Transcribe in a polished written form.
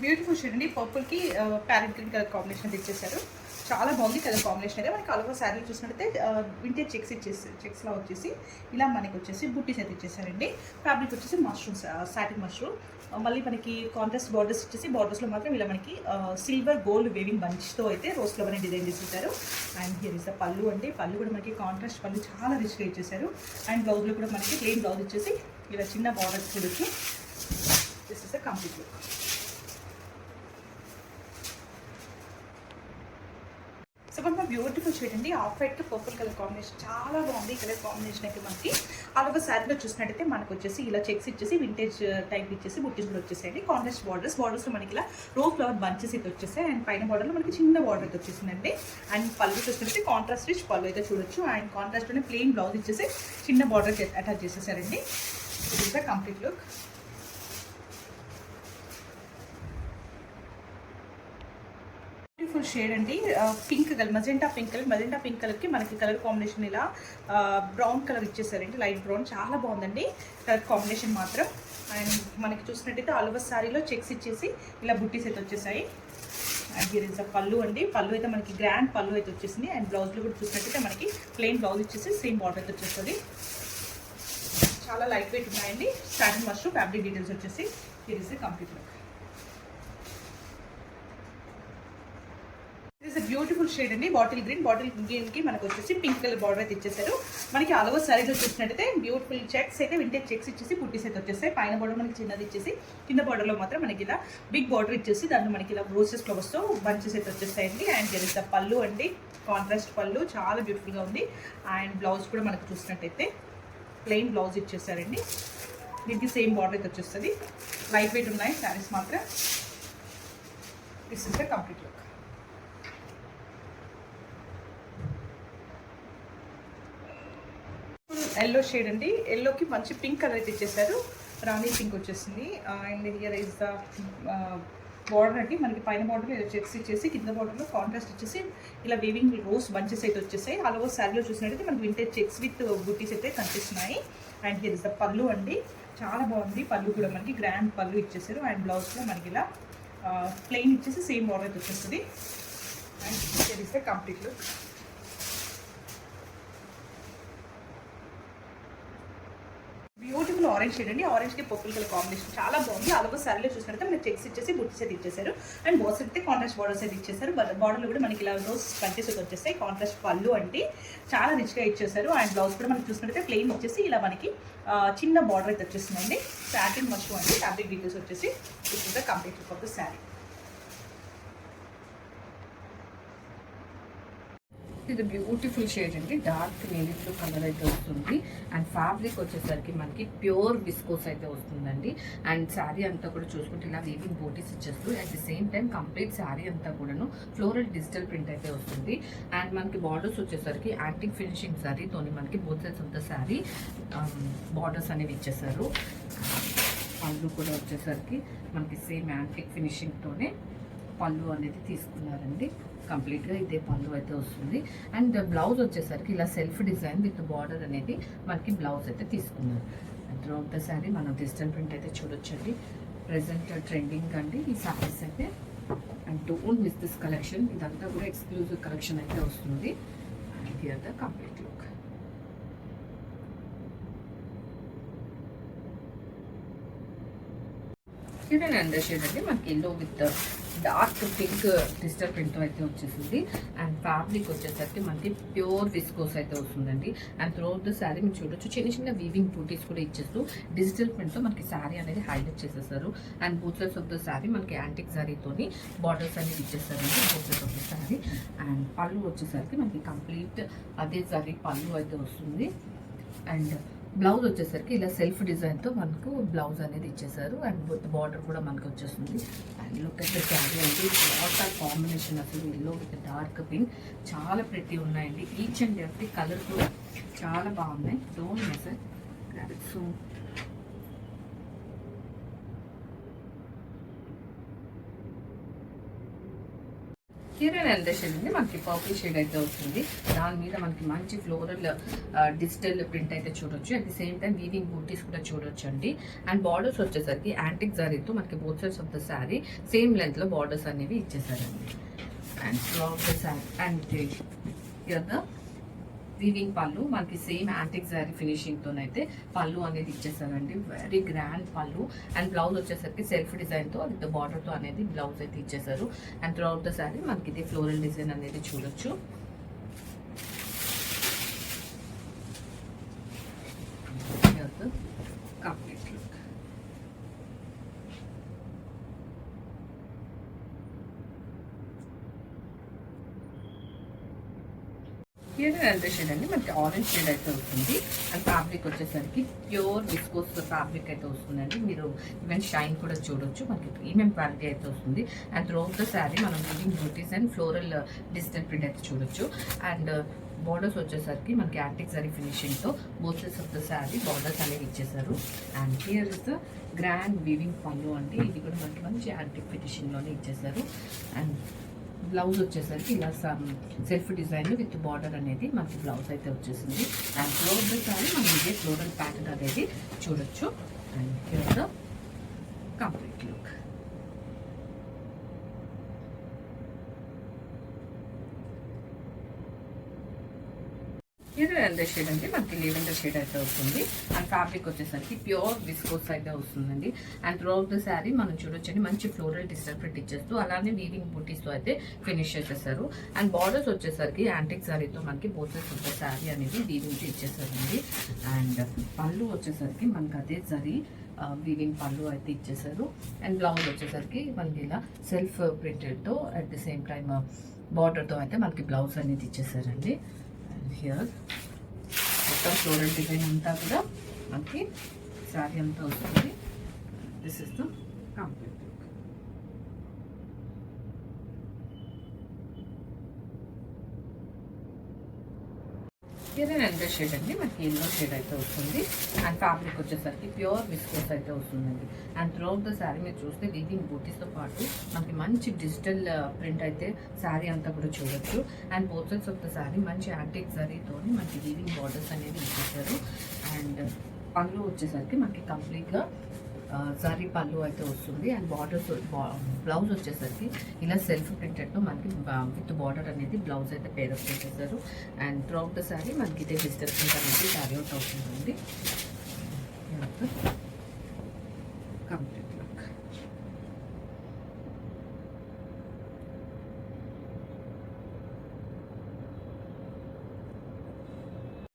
Beautiful shade అండి. పర్పుల్కి parrot green colour combination ఇచ్చేసారు. చాలా బాగుంది కలర్ కాంబినేషన్ అయితే. మనకి అలవా శారీలు చూసినట్టయితే వింటేజ్ చెక్స్లా వచ్చేసి ఇలా మనకి వచ్చేసి బుట్టీస్ అయితే ఇచ్చేసారండి. ఫ్యాబ్రిక్ వచ్చేసి మష్రూమ్, సాటిన్ మష్రూమ్. మళ్ళీ మనకి కాంట్రాస్ట్ బార్డర్స్ ఇచ్చేసి బార్డర్స్లో మాత్రం ఇలా మనకి సిల్వర్ గోల్డ్ వేవింగ్ బంచ్తో అయితే రోజ్ ఫ్లవర్ డిజైన్ చేసేసారు. అండ్ హియర్ ఇస్ ద పళ్ళు అండి. పళ్ళు కూడా మనకి కాంట్రాస్ట్ పళ్ళు చాలా రిచ్గా ఇచ్చేసారు. అండ్ బ్లౌజ్లో కూడా మనకి ప్లెయిన్ బ్లౌజ్ ఇచ్చేసి ఇలా చిన్న బార్డర్స్ చూడొచ్చు. This is the complete look. So కొంచెం బ్యూటిఫుల్ షేడ్ అండి. Off white purple colour combination చాలా బాగుంది. ఈ కలర్ కాంబినేషన్ అయితే మనకి అలాగ శారీలో చూసినట్టయితే మనకు వచ్చేసి ఇలా చెక్స్ ఇచ్చేసి వింటేజ్ టైప్ ఇచ్చేసి బుట్టీస్ కూడా వచ్చేసాయండి. కాంట్రాస్ట్ బార్డర్స్లో మనకి ఇలా రోజ్ ఫ్లవర్ బంచెస్ అయితే వచ్చేసాయి. అండ్ పైన బార్డర్లో మనకి చిన్న బార్డర్ అయితే వచ్చేసిందండి. అండ్ పళ్ళు చూసినట్టు కాంట్రాస్ట్ రిచ్ పళ్ళు అయితే చూడొచ్చు. అండ్ కాంట్రాస్ట్లోనే ప్లెయిన్ బ్లౌజ్ ఇచ్చేసి చిన్న బార్డర్ అటాచ్ చేసేసారండి. ఇది is the complete look. Beautiful shade అండి. పింక్ కలర్, మజెంటా పింక్ కలర్కి మనకి కలర్ కాంబినేషన్ ఇలా బ్రౌన్ కలర్ ఇచ్చేసారండి. లైట్ బ్రౌన్ చాలా బాగుందండి కలర్ కాంబినేషన్ మాత్రం. అండ్ మనకి చూసినట్టయితే ఆల్ ఓవర్ శారీలో చెక్స్ ఇచ్చేసి ఇలా బుట్టీస్ అయితే వచ్చేసాయి. అండ్ హియర్ ఇస్ ద పళ్ళు అండి. పళ్ళు అయితే మనకి గ్రాండ్ పళ్ళు అయితే వచ్చేసింది. అండ్ బ్లౌజ్లో కూడా చూసినట్టయితే మనకి ప్లెయిన్ బ్లౌజ్ ఇచ్చేసి సేమ్ బార్డర్ అయితే వచ్చేస్తుంది. చాలా లైట్ వెయిట్ ఉన్నాయండి. సాటిన్ మష్రూమ్ ఫ్యాబ్రిక్ డీటెయిల్స్ వచ్చేసి here is the complete look. Is beautiful shade అండి. బాటిల్ గ్రీన్కి మనకు వచ్చేసి పింక్ కలర్ బార్డర్ అయితే ఇచ్చేసారు. మనకి ఆల్ ఓవర్ శారీలో చూసినట్టయితే బ్యూటిఫుల్ చెక్స్ అయితే వింటేజ్ చెక్స్ ఇచ్చేసి బుట్టీస్ అయితే వచ్చేస్తాయి. పైన బార్డర్ మనకి చిన్నది ఇచ్చేసి కింద బార్డర్లో మాత్రం మనకి ఇలా బిగ్ బార్డర్ ఇచ్చేసి దాంట్లో మనకి ఇలా రోసెస్ ఫ్లవర్స్తో బంచెస్ అయితే వచ్చేస్తాయండి. అండ్ హియర్ ఇస్ ద పళ్ళు అండి. కాంట్రాస్ట్ పళ్ళు చాలా బ్యూటిఫుల్గా ఉంది. అండ్ బ్లౌజ్ కూడా మనకు చూసినట్టయితే ప్లెయిన్ బ్లౌజ్ ఇచ్చేసారండి. దీనికి సేమ్ బార్డర్ అయితే వచ్చేస్తుంది. లైట్ వెయిట్ ఉన్నాయి శారీస్ మాత్రం. This is the complete look. Yellow shade అండి. ఎల్లోకి మంచి పింక్ కలర్ అయితే ఇచ్చేసారు. రాణి పింక్ వచ్చేసింది. And here is the border అండి. మనకి పైన బార్డర్లో చెక్స్ ఇచ్చేసి కింద బార్డర్లో కాంట్రాస్ట్ ఇచ్చేసి ఇలా వీవింగ్ రోజ్ బంచెస్ అయితే వచ్చేసాయి. ఆల్ ఓవర్ శారీలో చూసినట్టయితే మనకి వింటేజ్ చెక్స్ విత్ బుట్టీస్ అయితే కనిపిస్తున్నాయి. అండ్ హియర్ ఇస్ ద పళ్ళు అండి. చాలా బాగుంది. పళ్ళు కూడా మనకి గ్రాండ్ పళ్ళు ఇచ్చేసారు. అండ్ బ్లౌజ్ కూడా మనకి ఇలా ప్లెయిన్ ఇచ్చేసి సేమ్ బార్డర్ అయితే వచ్చేస్తుంది. And here is the complete look. Beautiful orange shade అండి. ఆరెంజ్కి పర్పుల్ కలర్ కాంబినేషన్ చాలా బాగుంది. అలాగే శారీలో చూసినట్టు మనకి చెక్స్ ఇచ్చేసి బుట్టీస్ అయితే ఇచ్చేసారు. అండ్ బార్డర్స్ అయితే కాంట్రాస్ట్ బార్డర్స్ అయితే ఇచ్చేసారు. బార్డర్లో కూడా మనకి ఇలా రోజ్ పంచెస్ అయితే వచ్చేస్తాయి. కాంట్రాస్ట్ పళ్ళు అంటే చాలా రిచ్గా ఇచ్చేసారు. అండ్ బ్లౌజ్ కూడా మనకి చూసినట్టయితే ప్లెయిన్ వచ్చేసి ఇలా మనకి చిన్న బార్డర్ అయితే వచ్చేస్తుందండి. సాటిన్ మష్రూమ్ అండి. ఫ్యాబ్రిక్ డీటెయిల్స్ వచ్చేసి this is the complete look of the sari. ఇది బ్యూటిఫుల్ షేడ్ అండి. డార్క్ నేవీ బ్లూ కలర్ అయితే వస్తుంది. అండ్ ఫ్యాబ్రిక్ వచ్చేసరికి మనకి ప్యూర్ విస్కోస్ అయితే వస్తుందండి. అండ్ శారీ అంతా కూడా చూసుకుంటే ఇలా వీవింగ్ బోటీస్ ఇచ్చేస్తుంది. At the same time complete sari అంతా కూడాను ఫ్లోరల్ డిజిటల్ ప్రింట్ అయితే వస్తుంది. అండ్ మనకి బార్డర్స్ వచ్చేసరికి యాంటిక్ ఫినిషింగ్ శారీతోని మనకి both sides of the sari borders అనేవి ఇచ్చేసారు. పళ్ళు కూడా వచ్చేసరికి మనకి సేమ్ యాంటిక్ ఫినిషింగ్తోనే పళ్ళు అనేది తీసుకున్నారండి. కంప్లీట్గా ఇదే పళ్ళు అయితే వస్తుంది. అండ్ బ్లౌజ్ వచ్చేసరికి ఇలా సెల్ఫ్ డిజైన్ విత్ బార్డర్ అనేది మనకి బ్లౌజ్ అయితే తీసుకున్నారు. త్రూఅవుట్ ద శారీ మనం డిజిటల్ ప్రింట్ అయితే చూడొచ్చండి. ప్రెసెంట్ ట్రెండింగ్ అండి ఈ శారీస్ అయితే. And don't miss this collection. ఇదంతా కూడా ఎక్స్క్లూజివ్ కలెక్షన్ అయితే వస్తుంది. And here the complete look. Here and shade అండి మనకి yellow with dark pink digital print అయితే వచ్చేసింది. అండ్ ఫ్యాబ్రిక్ వచ్చేసరికి మనకి ప్యూర్ విస్కోస్ అయితే వస్తుందండి. అండ్ త్రూఅవుట్ ద శారీ మీరు చూడొచ్చు చిన్న చిన్న వీవింగ్ బూటీస్ కూడా ఇచ్చేస్తూ డిజిటల్ ప్రింట్తో మనకి శారీ అనేది హైలైట్ చేసేస్తారు. And both sides of the sari మనకి యాంటిక్ శారీతోని బార్డర్స్ అనేది ఇచ్చేస్తారండి both sides of the sari. And pallu వచ్చేసరికి మనకి కంప్లీట్ అదే శారీ పళ్ళు అయితే వస్తుంది. అండ్ బ్లౌజ్ వచ్చేసరికి ఇలా సెల్ఫ్ డిజైన్తో మనకు బ్లౌజ్ అనేది ఇచ్చేసారు. అండ్ బార్డర్ కూడా మనకు వచ్చేస్తుంది. And look at the sari అంటే వాటర్ కాంబినేషన్ అసలు ఎల్లో విత్ డార్క్ పింక్ చాలా ప్రెట్టి ఉన్నాయండి. ఈచ్ అండ్ ఎవ్రీ కలర్ కూడా చాలా బాగున్నాయి. Don't miss it. So Kiran ఎంత షేడ్ ఉంది మనకి పర్పుల్ షేడ్ అయితే వస్తుంది. దాని మీద మనకి మంచి ఫ్లోరల్ డిజిటల్ ప్రింట్ అయితే చూడొచ్చు. At the same time weaving బూటీస్ కూడా చూడొచ్చు అండి. అండ్ బార్డర్స్ వచ్చేసరికి యాంటిక్ జరీతో మనకి both sides of the sari same length లో బార్డర్స్ అనేవి ఇచ్చేసారండి. And throughout the sari and the weaving pallu మనకి సేమ్ యాంటిక్ జారీ ఫినిషింగ్ తోనైతే పళ్ళు అనేది ఇచ్చేసారండి. Very grand pallu. And blouse వచ్చేసరికి సెల్ఫ్ డిజైన్ తో విత్ బార్డర్ తో అనేది బ్లౌజ్ అయితే ఇచ్చేసారు. And throughout the sari మనకి ఇది ఫ్లోరల్ డిజైన్ అనేది చూడొచ్చు. Complete look. హియర్ ఎంత షేడ్ అండి మనకి ఆరెంజ్ షేడ్ అయితే వస్తుంది. అండ్ ఫ్యాబ్రిక్ వచ్చేసరికి ప్యూర్ విస్కోస్ ఫ్యాబ్రిక్ అయితే వస్తుందండి. మీరు ఈవెన్ షైన్ కూడా చూడొచ్చు. మనకి ప్రీమియం క్వాలిటీ అయితే వస్తుంది. And throughout the sari మనం వీవింగ్ బూటీస్ అండ్ ఫ్లోరల్ డిజిటల్ ప్రింట్ అయితే చూడొచ్చు. అండ్ బార్డర్స్ వచ్చేసరికి మనకి యాంటిక్ సారీ ఫినిషింగ్ తో both sides of the sari borders అనేవి ఇచ్చేసారు. And here is the grand weaving pallu అండి. ఇది కూడా మనకి మంచి యాంటిక్ ఫినిషింగ్ లోనే ఇచ్చేసారు. అండ్ బ్లౌజ్ వచ్చేసరికి ఇలా సెల్ఫ్ డిజైన్ విత్ బార్డర్ అనేది మనకి బ్లౌజ్ అయితే వచ్చేసింది. అండ్ ఫ్లోర్ సారీ మనం ఇదే ఫ్లోరల్ ప్యాటర్న్ అనేది చూడొచ్చు. And here the complete look. ఇది ఎంత షేడ్ అంటే మనకి లెవెండర్ షేడ్ అయితే వస్తుంది. అండ్ ఫ్యాబ్రిక్ వచ్చేసరికి ప్యూర్ విస్కోస్ అయితే వస్తుందండి. And throughout the sari మనం చూడొచ్చండి మంచి ఫ్లోరల్ డిజిటల్ ప్రింట్ ఇచ్చేస్తూ అలానే వీవింగ్ బూటీస్తో అయితే ఫినిష్ చేసేసారు. అండ్ బార్డర్స్ వచ్చేసరికి యాంటిక్ శారీతో మనకి both sides of the sari అనేది వీవింగ్ ఇచ్చేసారండి. అండ్ పళ్ళు వచ్చేసరికి మనకి అదే జరీ వీవింగ్ పళ్ళు అయితే ఇచ్చేసారు. అండ్ బ్లౌజ్ వచ్చేసరికి మనకి ఇలా సెల్ఫ్ ప్రింటెడ్తో అట్ ది సేమ్ టైమ్ బార్డర్తో అయితే మనకి బ్లౌజ్ అనేది ఇచ్చేసారండి. హియర్ మొత్తం ఫ్లోరల్ డిజైన్ అంతా కూడా మనకి శారీ అంతా వస్తుంది. This is the complete look. ఇది ఎంత షేడ్ అండి మనకి ఎల్లో షేడ్ అయితే వస్తుంది. అండ్ ఫ్యాబ్రిక్ వచ్చేసరికి ప్యూర్ విస్కోస్ అయితే వస్తుందండి. And throughout the sari మీరు చూస్తే వీవింగ్ బూటీస్తో పాటు మనకి మంచి డిజిటల్ ప్రింట్ అయితే శారీ అంతా కూడా చూడొచ్చు. And both sides of the sari మంచి యాంటిక్ జరీతో మనకి వీవింగ్ బార్డర్స్ అనేది ఇచ్చేసారు. అండ్ పళ్ళు వచ్చేసరికి మనకి కంప్లీట్గా జరీ పళ్ళు అయితే వస్తుంది. అండ్ బార్డర్స్ బ్లౌజ్ వచ్చేసరికి ఇలా సెల్ఫ్ ప్రింటెడ్తో మనకి విత్ బార్డర్ అనేది బ్లౌజ్ అయితే పేరప్ చేసేసారు. And throughout the sari మనకి ఇదే డిజిటల్ ప్రింట్ అనేది క్యారీ అవుట్ అవుతుందండి. కంప్లీట్.